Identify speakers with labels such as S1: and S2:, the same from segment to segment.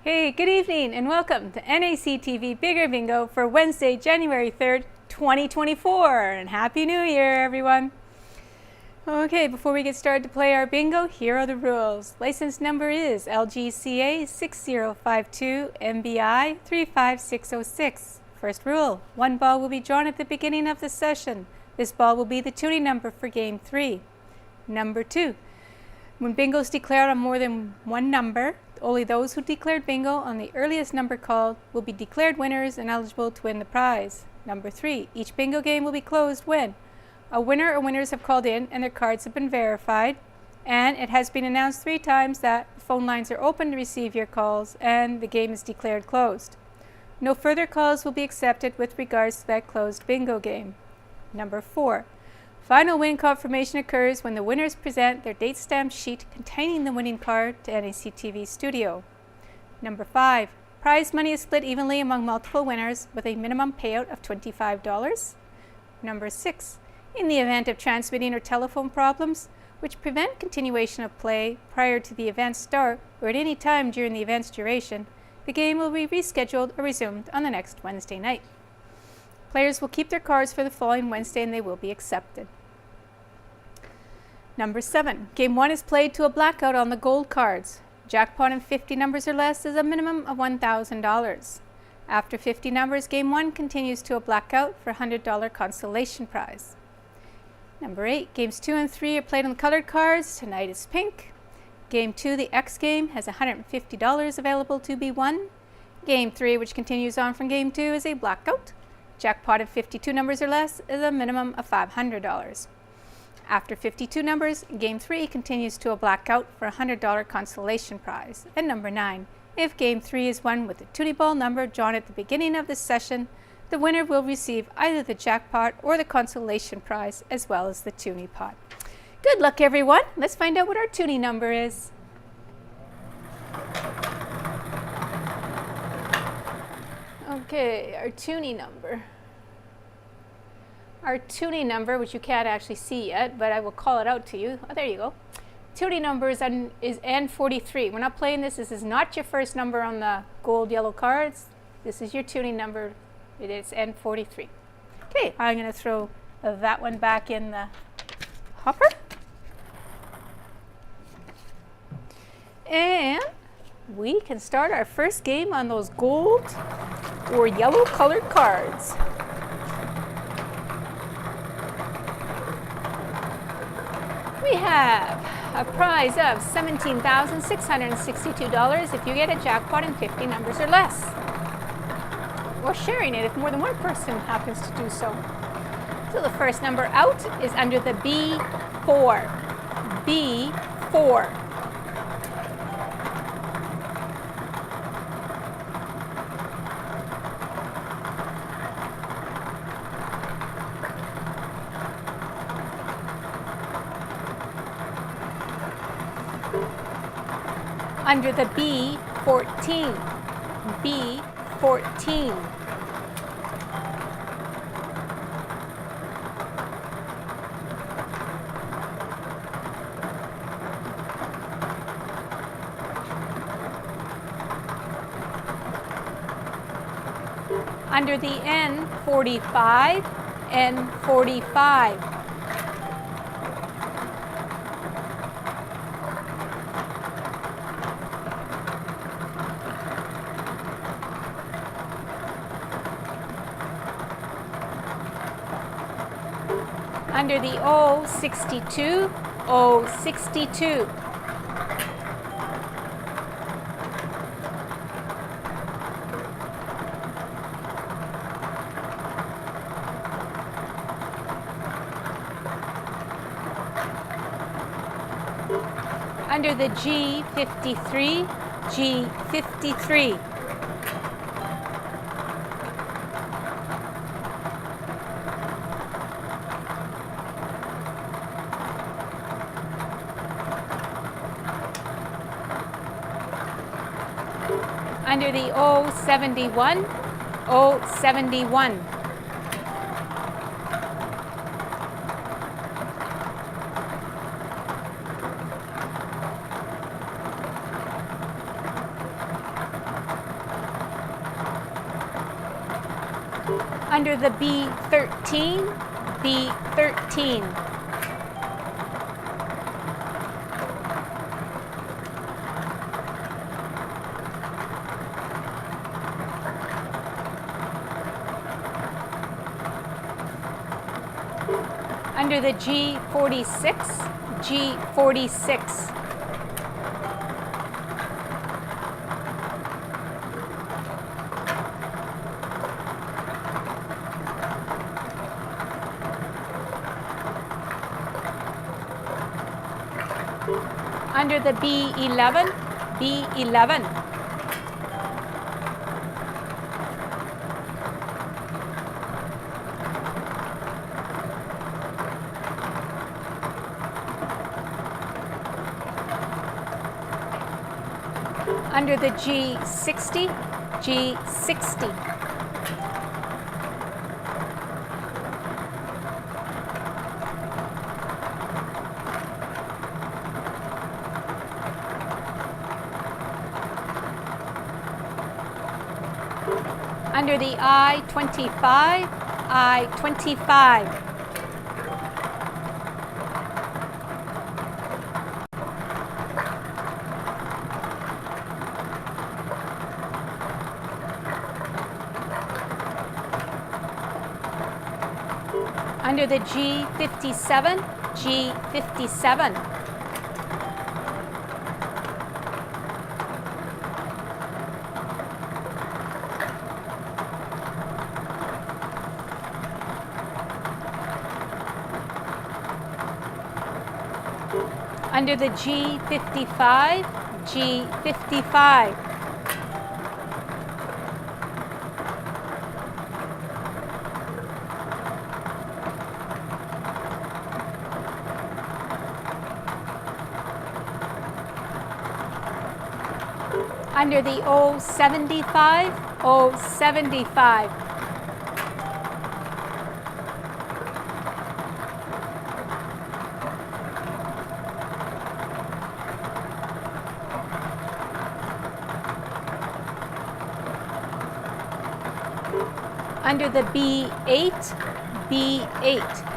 S1: Hey, good evening and welcome to NACTV Bigger Bingo for Wednesday, January 3rd, 2024. And Happy New Year, everyone. Okay, before we get started to play our bingo, here are the rules. License number is LGCA 6052 MBI 35606. First rule, one ball will be drawn at the beginning of the session. This ball will be the tuning number for Game 3. Number 2, when bingo is declared on more than one number, only those who declared bingo on the earliest number called will be declared winners and eligible to win the prize. Number 3, each bingo game will be closed when a winner or winners have called in and their cards have been verified, and it has been announced 3 times that phone lines are open to receive your calls and the game is declared closed. No further calls will be accepted with regards to that closed bingo game. Number 4, final win confirmation occurs when the winners present their date stamp sheet containing the winning card to NACTV Studio. Number 5, prize money is split evenly among multiple winners with a minimum payout of $25. Number 6, in the event of transmitting or telephone problems which prevent continuation of play prior to the event's start or at any time during the event's duration, the game will be rescheduled or resumed on the next Wednesday night. Players will keep their cards for the following Wednesday and they will be accepted. Number 7, Game 1 is played to a blackout on the gold cards. Jackpot in 50 numbers or less is a minimum of $1,000. After 50 numbers, Game 1 continues to a blackout for a $100 consolation prize. Number 8, Games 2 and 3 are played on the colored cards. Tonight is pink. Game 2, the X game, has $150 available to be won. Game 3, which continues on from Game 2, is a blackout. Jackpot of 52 numbers or less is a minimum of $500. After 52 numbers, Game 3 continues to a blackout for a $100 consolation prize. And number 9, if Game 3 is won with the toonie ball number drawn at the beginning of the session, the winner will receive either the jackpot or the consolation prize as well as the toonie pot. Good luck, everyone. Let's find out what our toonie number is. Okay, our toonie number. Our toonie number, which you can't actually see yet, but I will call it out to you. Oh, there you go. Toonie number is N43. We're not playing this. This is not your first number on the gold yellow cards. This is your toonie number. It is N43. Okay, I'm going to throw that one back in the hopper. And we can start our first game on those gold or yellow colored cards. We have a prize of $17,662 if you get a jackpot in 50 numbers or less, or sharing it if more than one person happens to do so. So the first number out is under the B4. B4. Under the B14. B14. Under the N45, N45. Under the O62, O62. Under the G53, G53. Under the O71, O71. Under the B13, B13. Under the G46, G46. Under the B11, B11. Under the G60, G60. Under the I-25, I-25. Under the G57, G57. Under the G55, G55. Under the O75, O75. Under the B8, B8.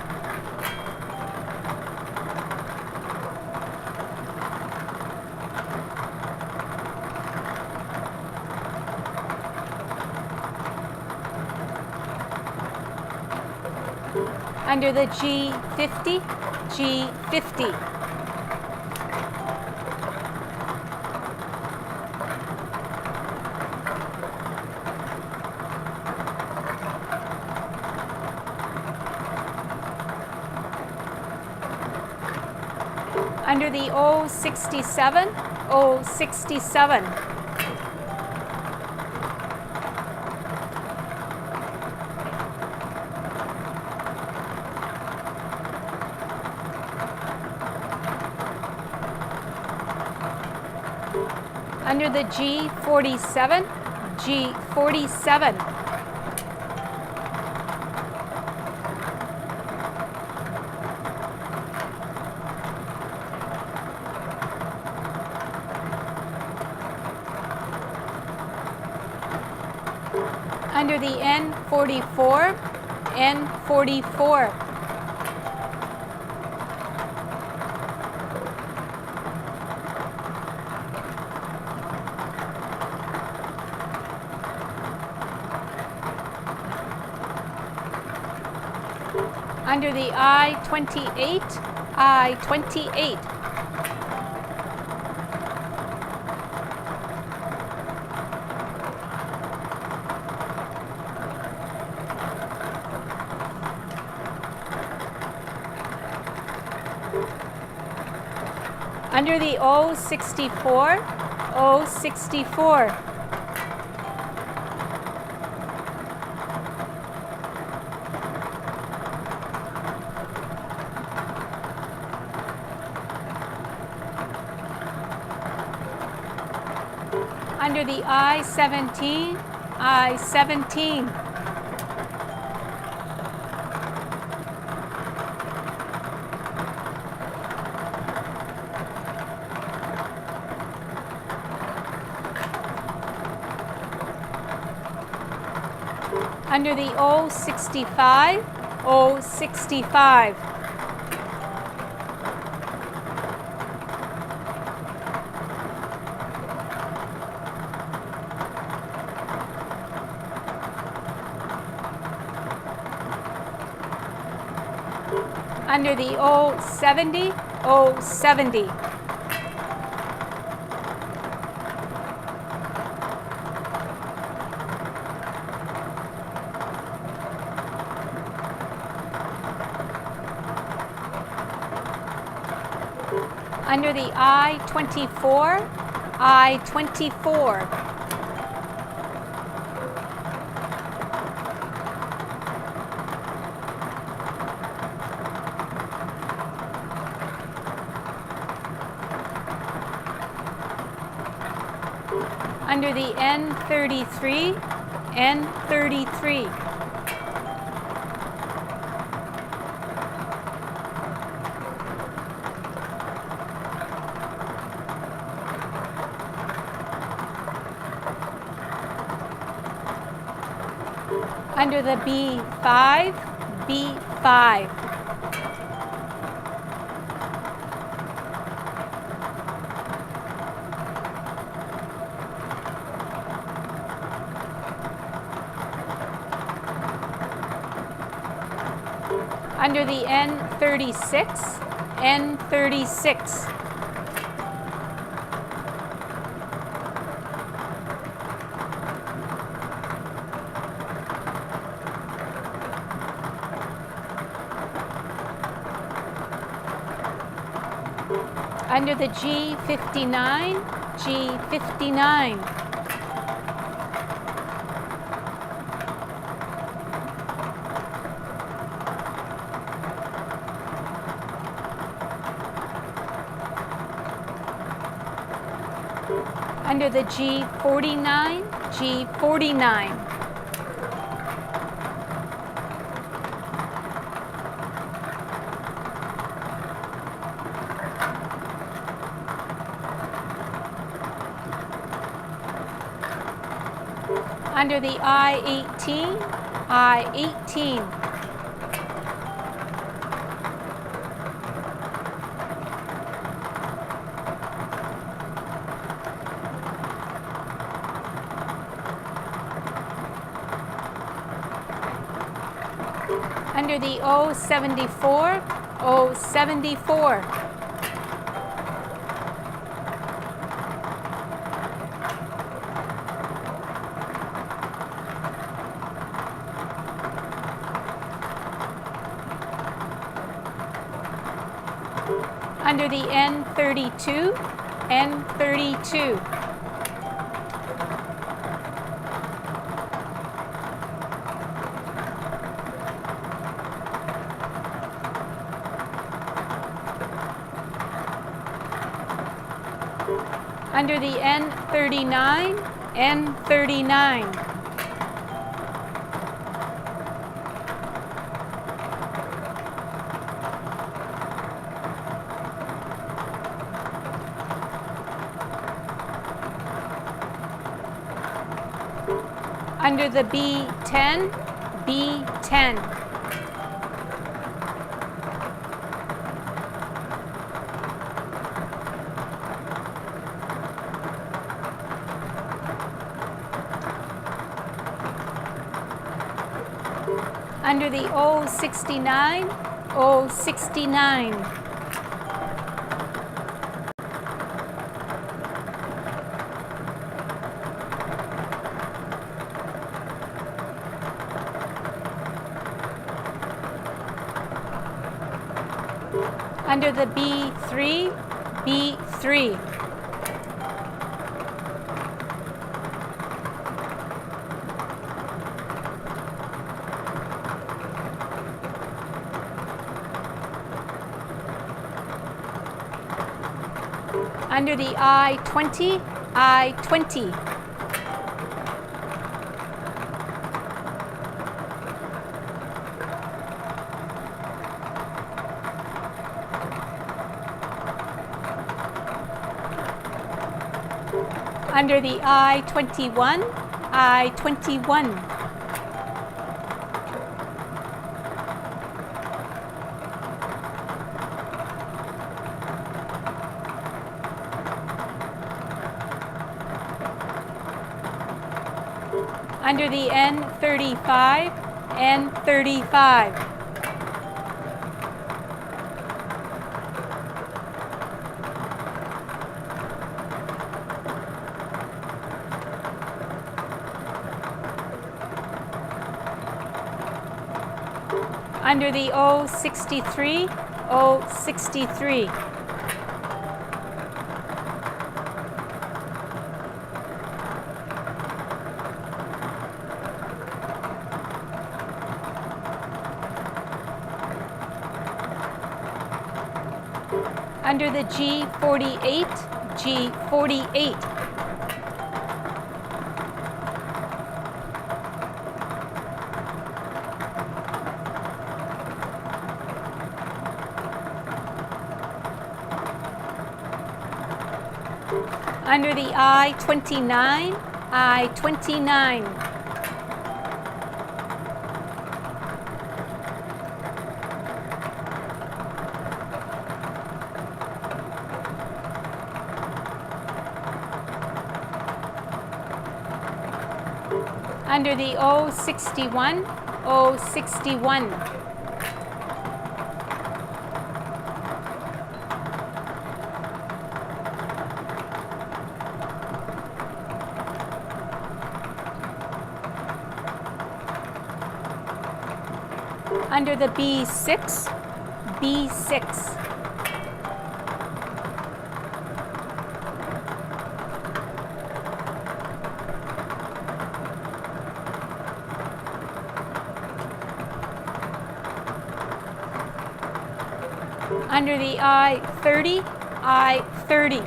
S1: Under the G50, G50. Under the O67, O67. Under the G47, G47. Under the N44, N44. Under the I-28, I-28. Under the O64, O64. Under the I-17, I-17. Under the O65, O65. Under the O70, O70. Under the I-24, I-24. Under the N33, N33. Under the B5, B5. Under the N36, N36. Under the G59, G59. Under the G49, G49. Under the I-18, I-18. Under the O74, O74. Under the N32, N32. Under the N39, N39. Under the B10, B10. Under the O69, O69. Under the B3, B3. Under the I-20, I-20. Under the I-21, I-21. Under the N35, N35. Under the O63, O63. Under the G48, G48. Under the I-29, I-29. Under the O61, O61. Under the B6, B6. Under the I-30, I-30.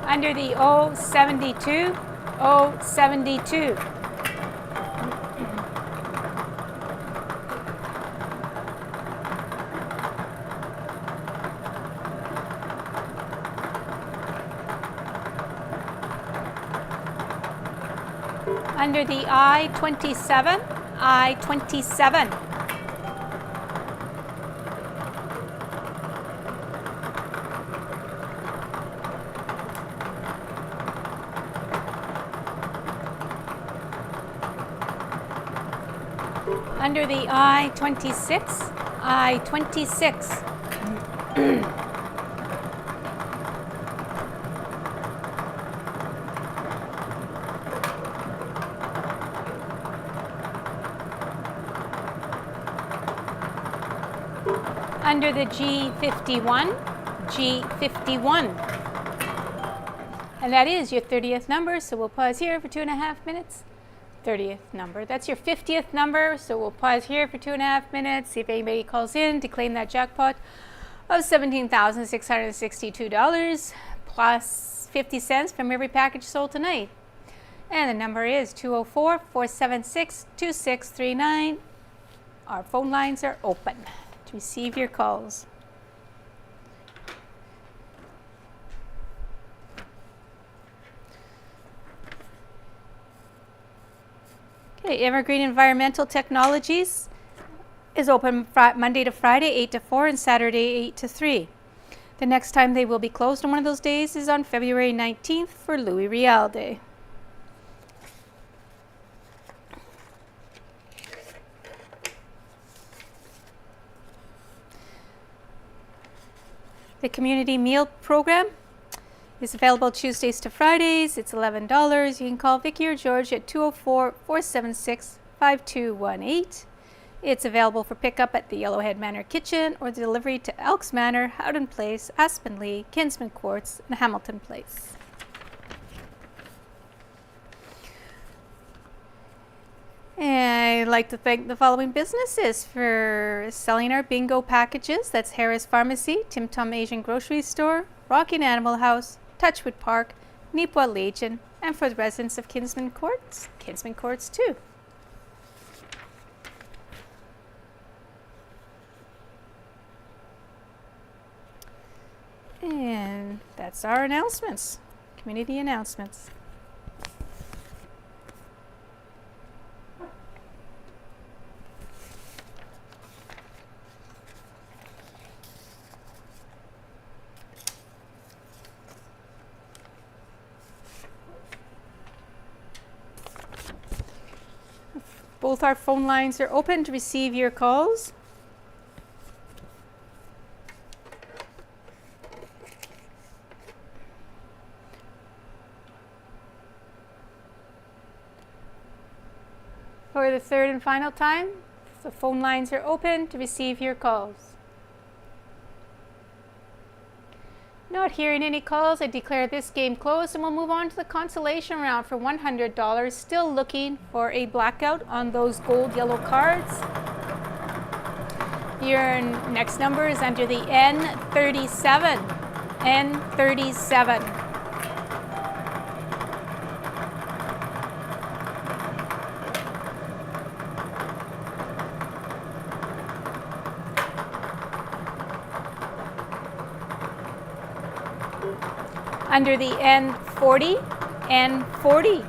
S1: Under the O72, O72. Under the I-27, I-27. Under the I-26, I-26. Under the G51, G51. And that is your 30th number, so we'll pause here for 2.5 minutes. 30th number. That's your 50th number, so we'll pause here for 2.5 minutes, see if anybody calls in to claim that jackpot of $17,662 plus 50 cents from every package sold tonight. And the number is 204-476-2639. Our phone lines are open to receive your calls. Okay, Evergreen Environmental Technologies is open Monday to Friday, 8 to 4, and Saturday, 8 to 3. The next time they will be closed on one of those days is on February 19th for Louis Riel Day. The Community Meal Program is available Tuesdays to Fridays. It's $11. You can call Vicki or George at 204-476-5218. It's available for pickup at the Yellowhead Manor Kitchen or delivery to Elks Manor, Howden Place, Aspen Lee, Kinsman Courts, and Hamilton Place. And I'd like to thank the following businesses for selling our bingo packages. That's Harris Pharmacy, Tim Tam Asian Grocery Store, Rocking Animal House, Touchwood Park, Neepawa Legion, and for the residents of Kinsman Courts 2. And that's our announcements, community announcements. Both our phone lines are open to receive your calls. For the third and final time, the phone lines are open to receive your calls. Not hearing any calls, I declare this game closed, and we'll move on to the consolation round for $100. Still looking for a blackout on those gold yellow cards. Your next number is under the N37. N37. Under the N40, N40.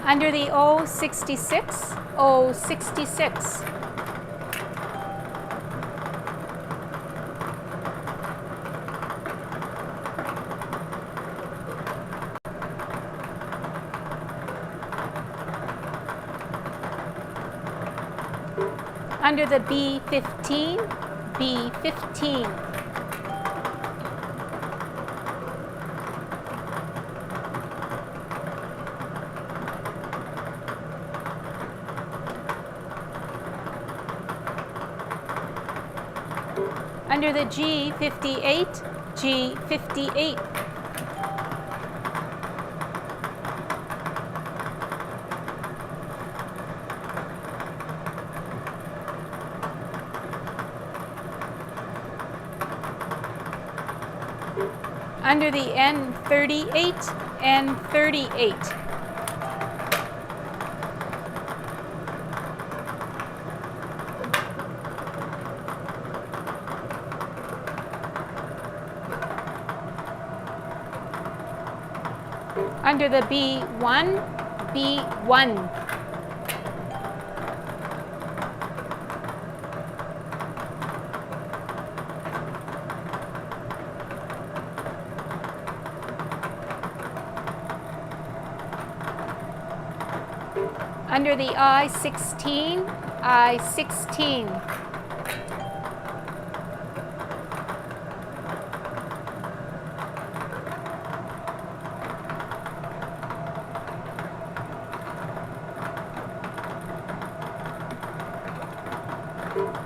S1: Under the O66, O66. Under the B15, B15. Under the G58, G58. Under the N38, N38. Under the B1, B1. Under the I16, I16.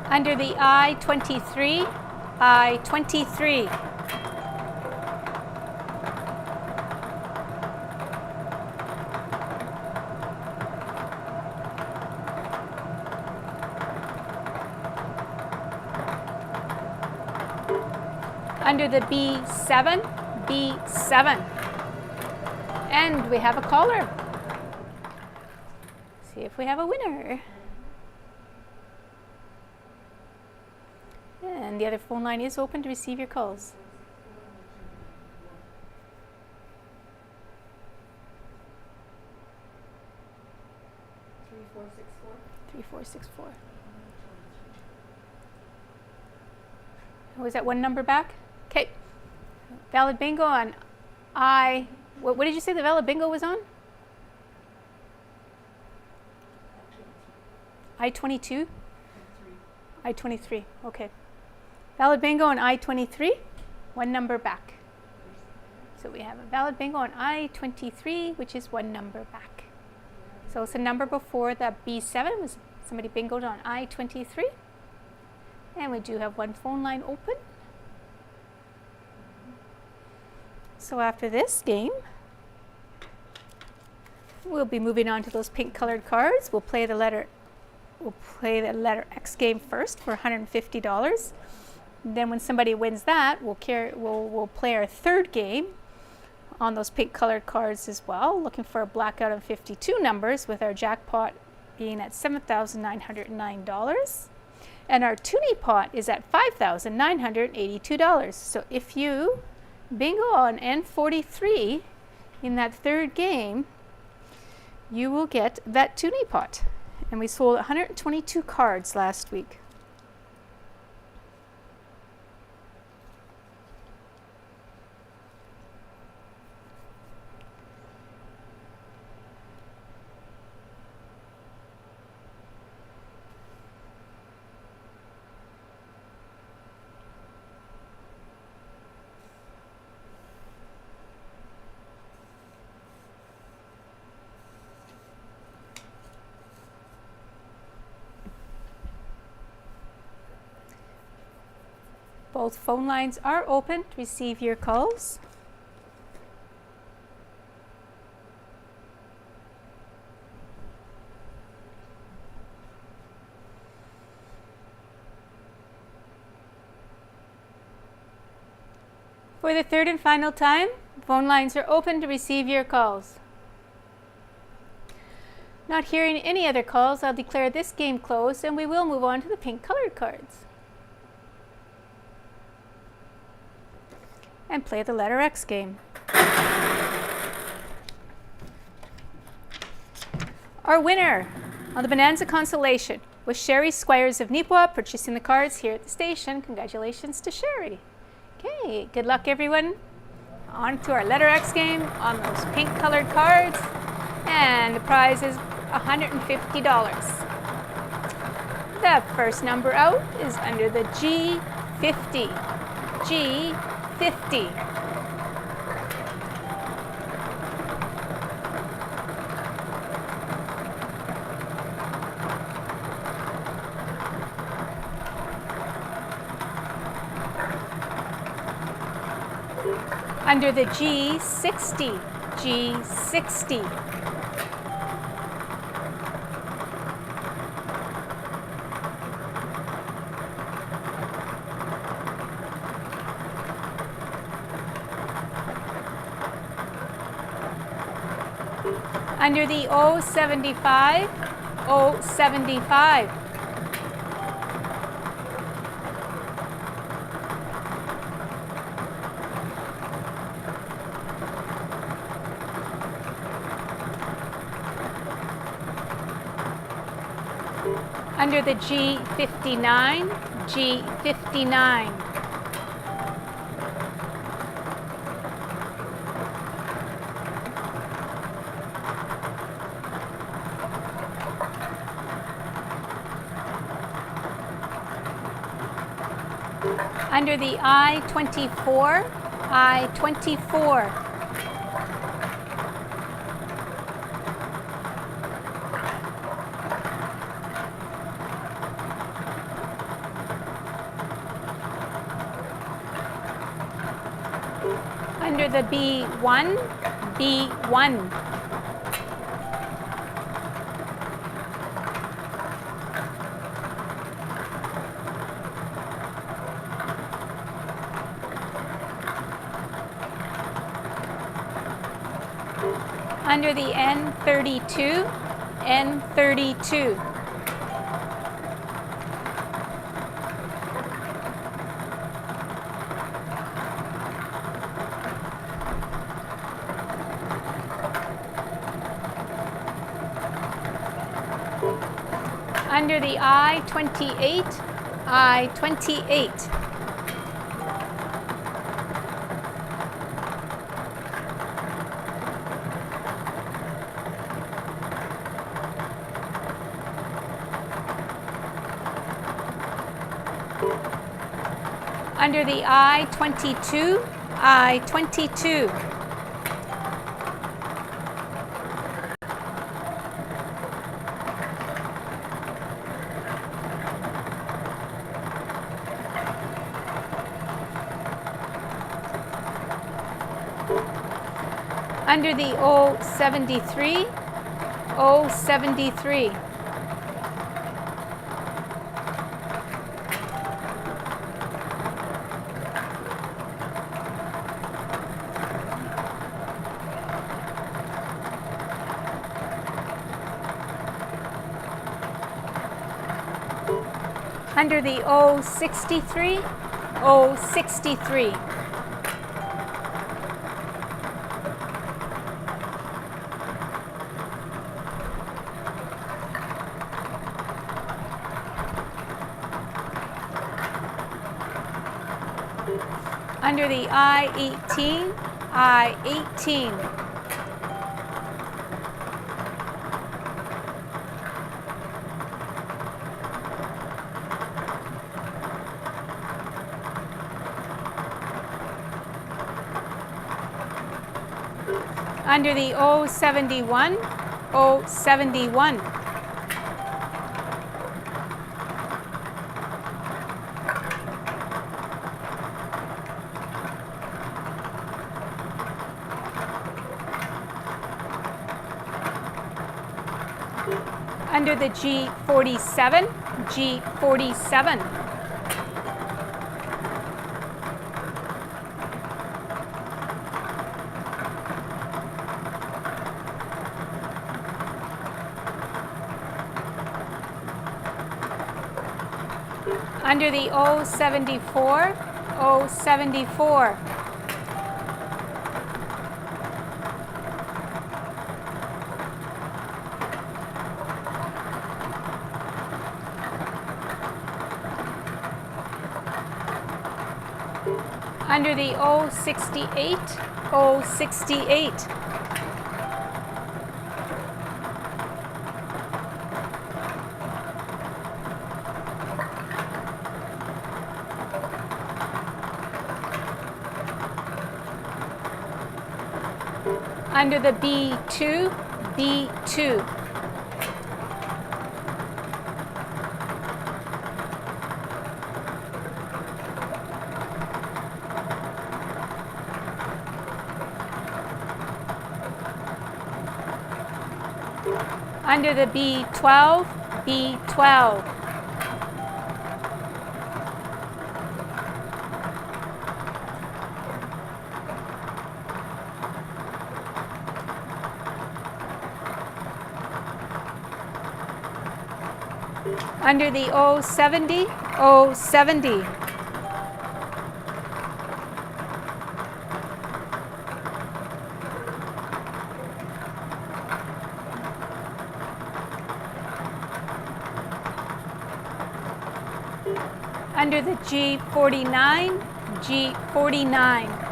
S1: Under the I23, I23. Under the B7, B7. And we have a caller. See if we have a winner. And the other phone line is open to receive your calls. Three, four, six, four. Was that one number back? Okay. Valid bingo on what did you say the valid bingo was on? I-22? I-23, okay. Valid bingo on I-23, one number back. So we have a valid bingo on I-23, which is one number back. So it's a number before the B7 was somebody bingoed on I-23. And we do have one phone line open. So after this game, we'll be moving on to those pink colored cards. We'll play the letter X game first for $150. Then when somebody wins that, we'll play our third game on those pink colored cards as well, looking for a blackout of 52 numbers with our jackpot being at $7,909. And our toonie pot is at $5,982. So if you bingo on N43 in that third game, you will get that toonie pot. and we sold 122 cards last week. Both phone lines are open to receive your calls. For the third and final time, phone lines are open to receive your calls. Not hearing any other calls, I'll declare this game closed and we will move on to the pink colored cards. And play the letter X game. Our winner on the Bonanza Consolation was Sherry Squires of Nipawin, purchasing the cards here at the station. Congratulations to Sherry. Okay, good luck everyone. On to our letter X game on those pink colored cards. And the prize is $150. The first number out is under the G50. G50. Under the G60. G60. Under the O75, O75. Under the G59, G59. Under the I-24, I-24. Under the B1, B1. Under the N32, N32. Under the I-28, I-28. Under the I-22, I-22. Under the O73, O73. Under the O63, O63. Under the I-18, I-18. Under the O71, O71. Under the G47, G47. Under the O74, O74. Under the O68, O68. Under the B2, B2. Under the B12, B12. Under the O70, O70. Under the G49, G49.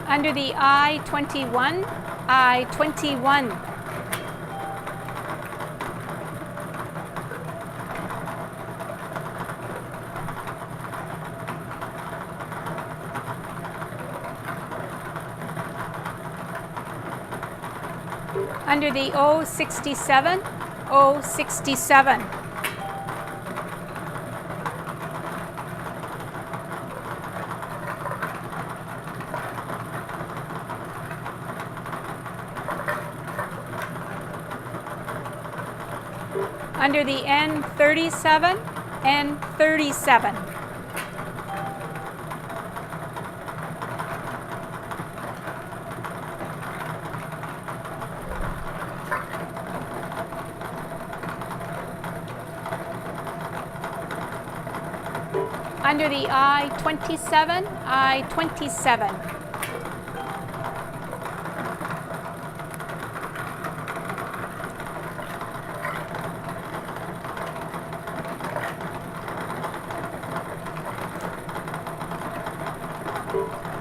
S1: Under the I21, I21. Under the O67, O67. Under the N37, N37. Under the I27, I27.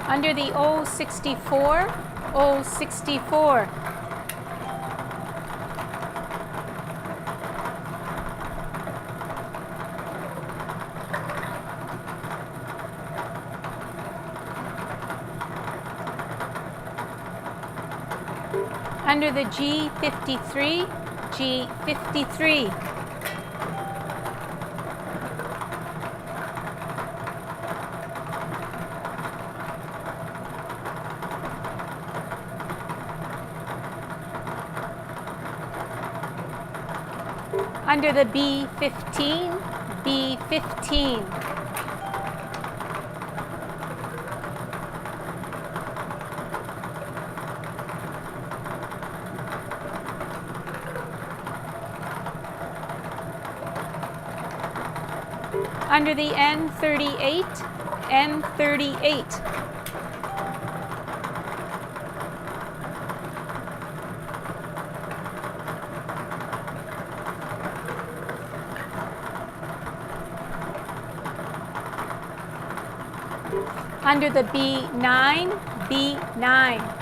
S1: Under the O64, O64. Under the G53, G53. Under the B15, B15. Under the N38, N38. Under the B9, B9.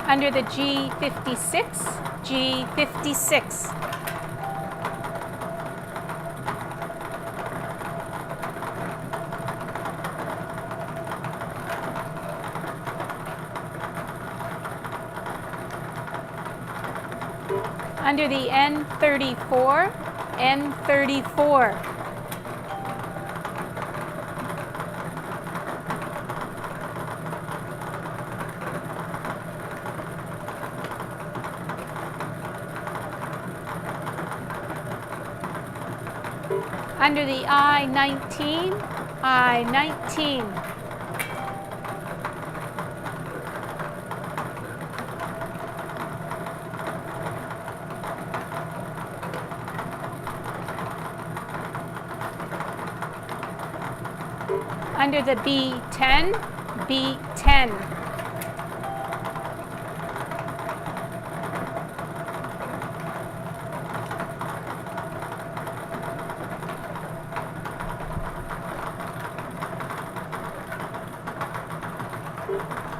S1: Under the G56, G56. Under the N34, N34. Under the I-19, I-19. Under the B10, B10.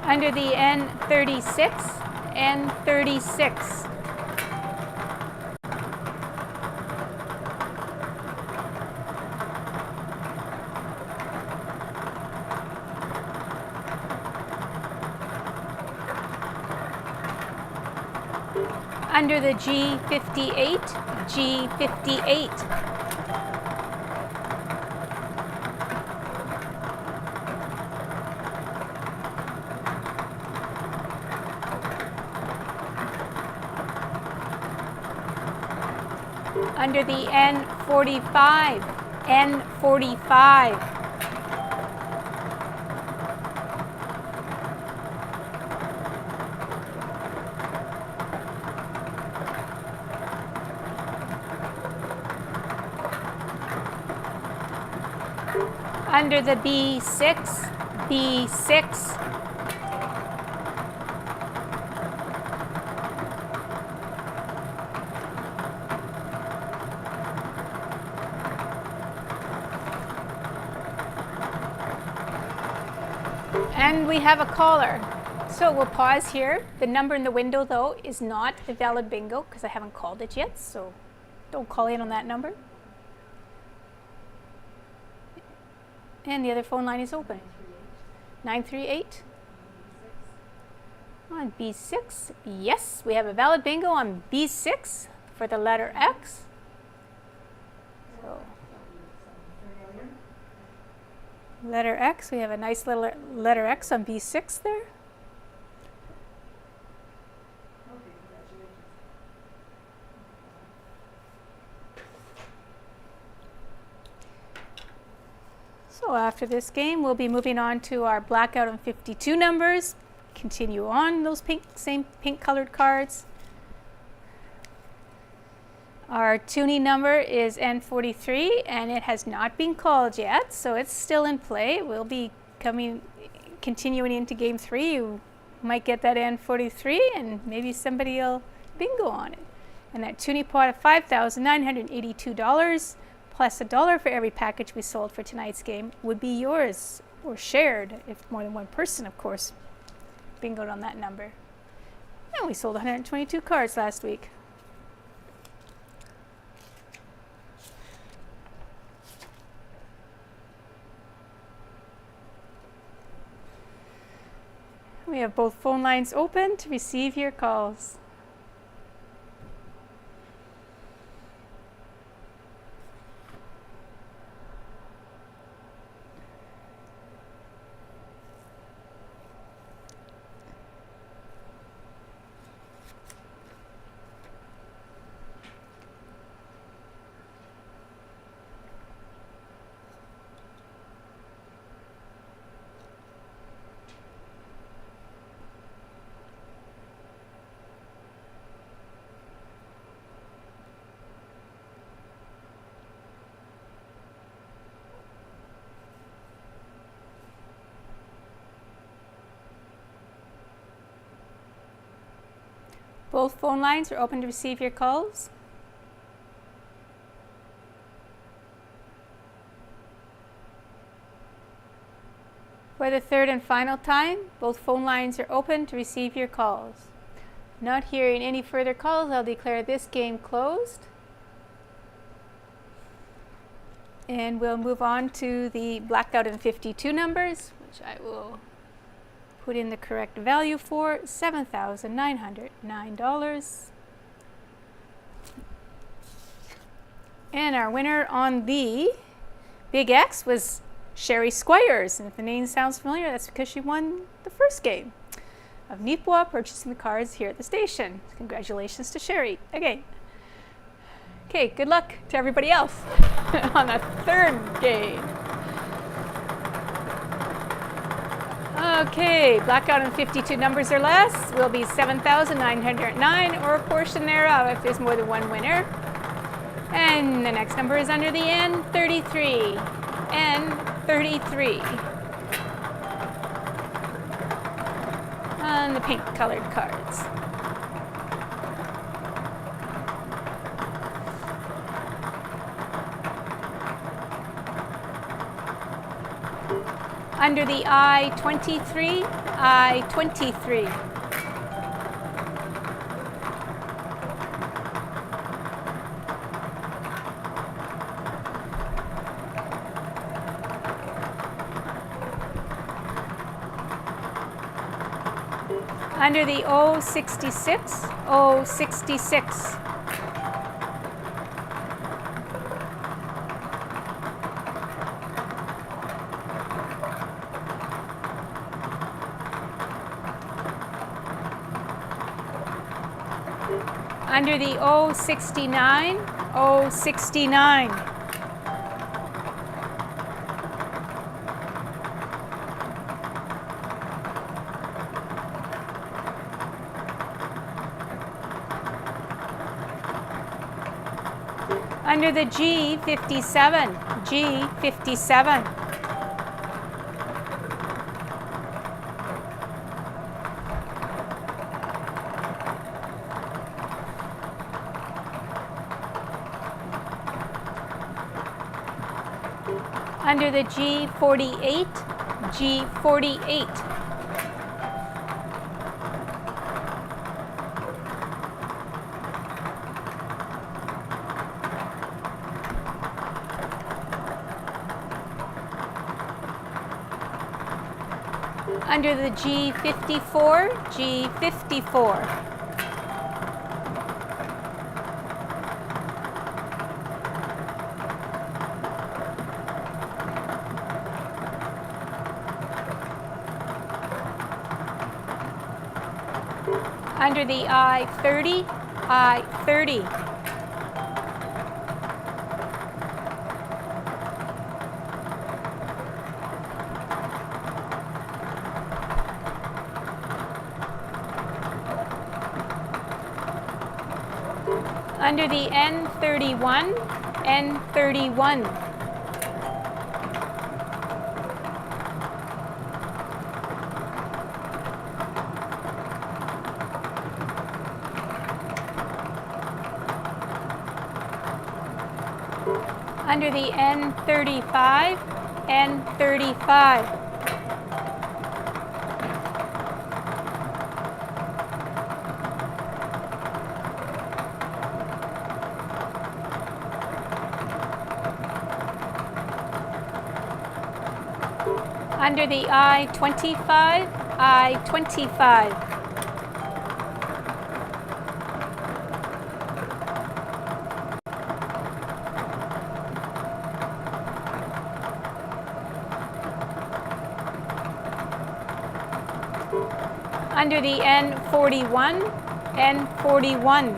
S1: Under the N36, N36. Under the G58, G58. Under the N45, N45. Under the B6, B6. And we have a caller. So we'll pause here. The number in the window, though, is not a valid bingo because I haven't called it yet, so don't call in on that number. And the other phone line is open. 938. On B6. Yes, we have a valid bingo on B6 for the letter X. So, letter X, we have a nice little letter X on B6 there. So after this game, we'll be moving on to our blackout and 52 numbers. Continue on those same pink colored cards. Our tuning number is N43 and it has not been called yet, so it's still in play. We'll be continuing into game 3. You might get that N43 and maybe somebody will bingo on it. And that tuning pot of $5,982 plus $1 for every package we sold for tonight's game would be yours, or shared if more than one person, of course, bingoed on that number. And we sold 122 cards last week. We have both phone lines open to receive your calls. Both phone lines are open to receive your calls. For the third and final time, both phone lines are open to receive your calls. Not hearing any further calls, I'll declare this game closed. And we'll move on to the blackout and 52 numbers, which I will put in the correct value for, $7,909. And our winner on the Big X was Sherry Squires. And if the name sounds familiar, that's because she won the first game of Nipwa purchasing the cards here at the station. Congratulations to Sherry again. Okay, good luck to everybody else on the third game. Okay, blackout and 52 numbers or less will be 7,909 or a portion thereof if there's more than one winner. And the next number is under the N33. N33. On the pink colored cards. Under the I-23, I-23. Under the O66, O66. Under the O69, O69. Under the G57, G57. Under the G48, G48. Under the G54, G54. Under the I-30, I-30. Under the N31, N31. Under the N35, N35. Under the I-25, I-25. Under the N41, N41.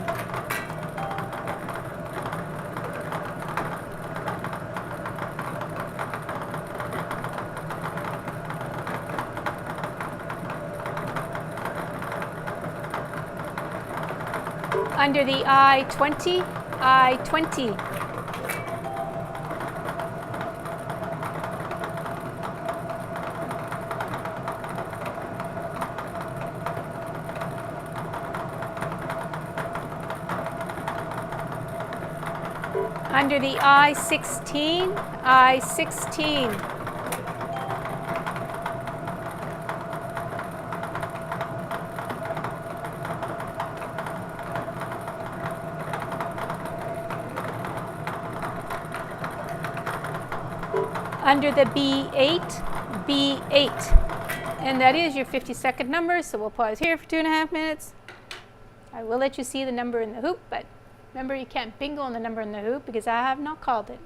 S1: Under the I-20, I-20. Under the I-16, I-16. Under the B8, B8. And that is your 50-second number, so we'll pause here for 2.5 minutes. I will let you see the number in the hoop, but remember you can't bingo on the number in the hoop because I have not called it.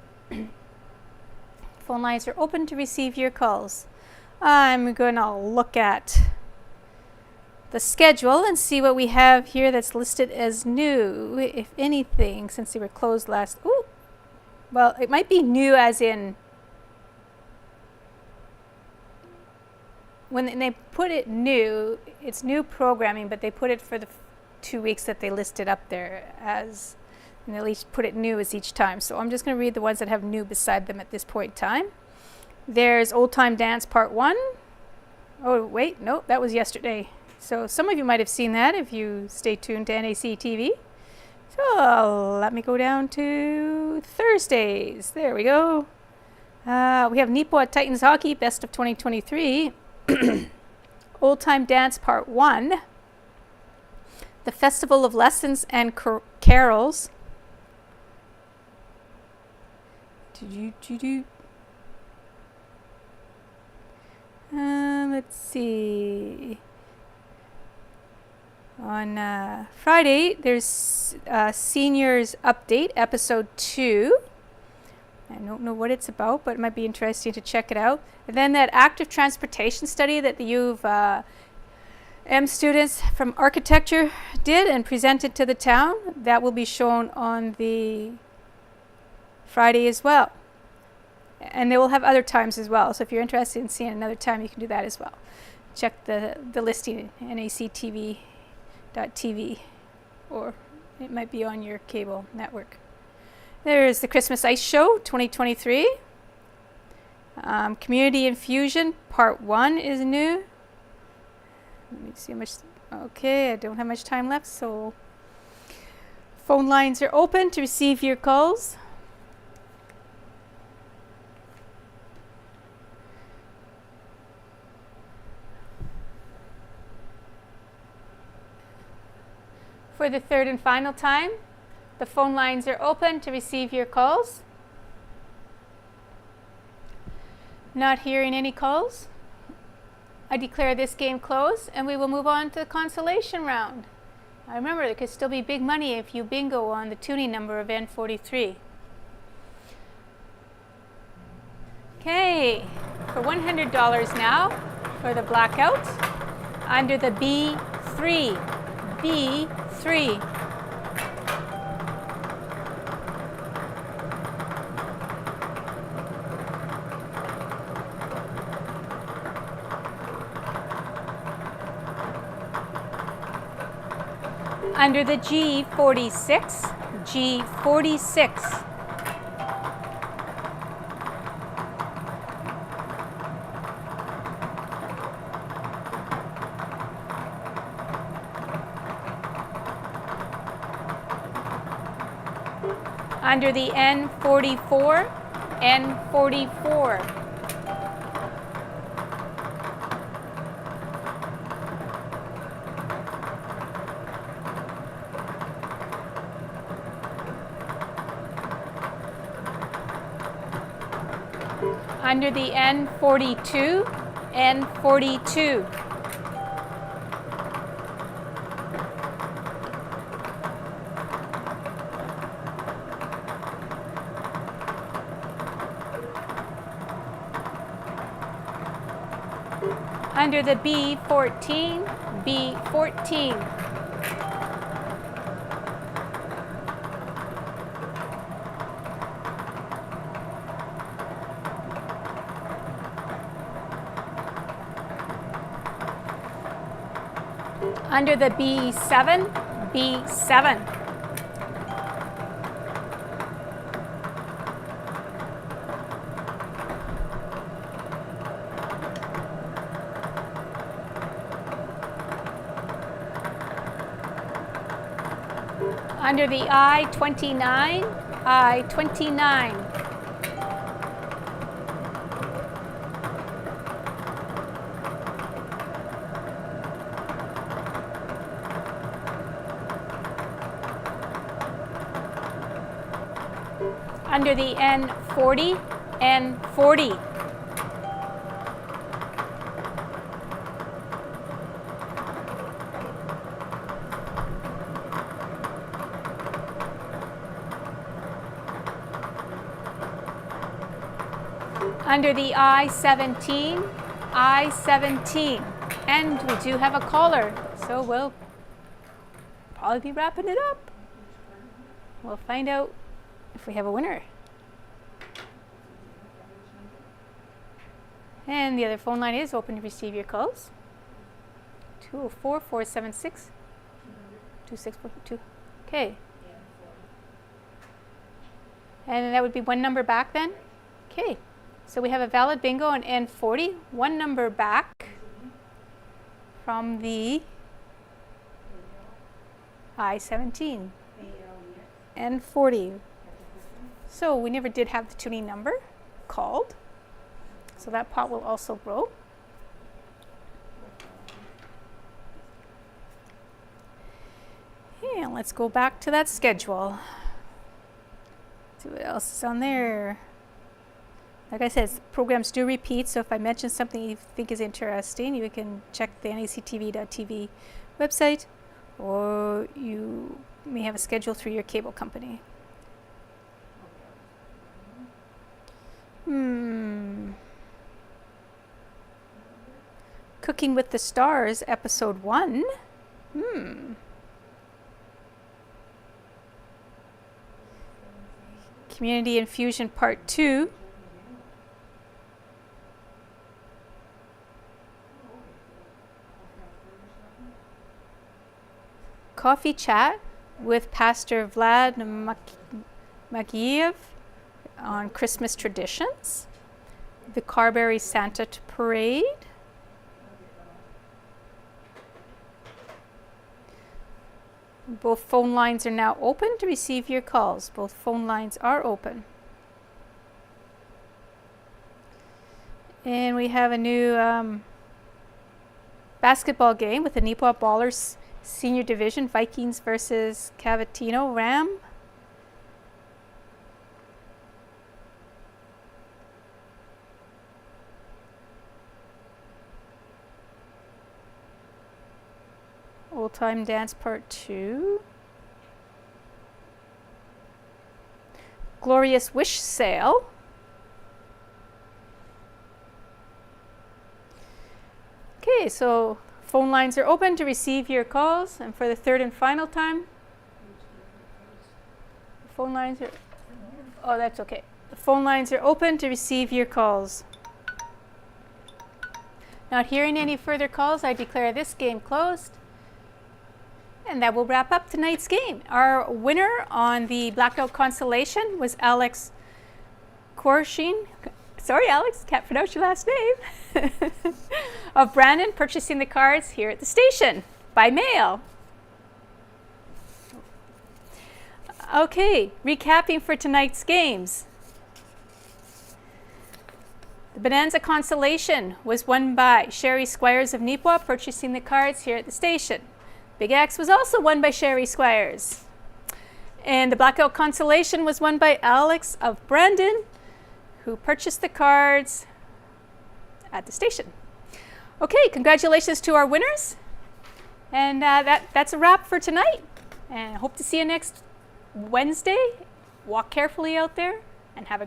S1: Phone lines are open to receive your calls. I'm going to look at the schedule and see what we have here that's listed as new, if anything, since they were closed last. Ooh, well, it might be new as in when they put it new, it's new programming, but they put it for the 2 weeks that they listed up there as, and at least put it new as each time. So I'm just going to read the ones that have new beside them at this point in time. There's Old Time Dance Part 1. Oh, wait, no, that was yesterday. So some of you might have seen that if you stay tuned to NACTV. So let me go down to Thursdays. There we go. We have Nipo at Titans Hockey, Best of 2023. Old Time Dance Part 1. The Festival of Lessons and Carols. Let's see. On Friday, there's Seniors Update, Episode 2. I don't know what it's about, but it might be interesting to check it out. And then that active transportation study that the U of M students from architecture did and presented to the town, that will be shown on the Friday as well. And they will have other times as well. So if you're interested in seeing another time, you can do that as well. Check the listing, nactv.tv, or it might be on your cable network. There's the Christmas Ice Show 2023. Community Infusion Part 1 is new. Let me see how much. Okay, I don't have much time left, so phone lines are open to receive your calls. For the third and final time, the phone lines are open to receive your calls. Not hearing any calls, I declare this game closed, and we will move on to the consolation round. Now remember, there could still be big money if you bingo on the tuning number of N43. Okay, for $100 now for the blackout under the B3. B3. Under the G46, G46. Under the N44, N44. Under the N42, N42. Under the B14, B14. Under the B7, B7. Under the I-29, I-29. Under the N40, N40. Under the I-17, I-17. And we do have a caller, so we'll probably be wrapping it up. We'll find out if we have a winner. And the other phone line is open to receive your calls. 204-476-2642. Okay. And that would be one number back then? Okay. So we have a valid bingo on N40, one number back from the I-17. N40. So we never did have the tuning number called. So that pot will also grow. And let's go back to that schedule. See what else is on there. Like I said, programs do repeat, so if I mention something you think is interesting, you can check the NACTV.tv website, or you may have a schedule through your cable company. Cooking with the Stars, episode 1. Community Infusion Part 2. Coffee Chat with Pastor Vlad Magiev on Christmas traditions. The Carberry Santa Parade. Both phone lines are now open to receive your calls. Both phone lines are open. And we have a new basketball game with the Neepawa Ballers Senior Division, Vikings versus Cavitino Ram. Old Time Dance Part 2. Glorious Wish Sale. Okay, so phone lines are open to receive your calls, and for the third and final time, phone lines are, oh, that's okay. The phone lines are open to receive your calls. Not hearing any further calls, I declare this game closed. And that will wrap up tonight's game. Our winner on the Blackout Constellation was Alex Korshin. Sorry, Alex, can't pronounce your last name. Of Brandon, purchasing the cards here at the station by mail. Okay, recapping for tonight's games. The Bonanza Constellation was won by Sherry Squires of Neepawa, purchasing the cards here at the station. Big X was also won by Sherry Squires. And the Blackout Constellation was won by Alex of Brandon, who purchased the cards at the station. Okay, congratulations to our winners. And that's a wrap for tonight. And I hope to see you next Wednesday. Walk carefully out there and have a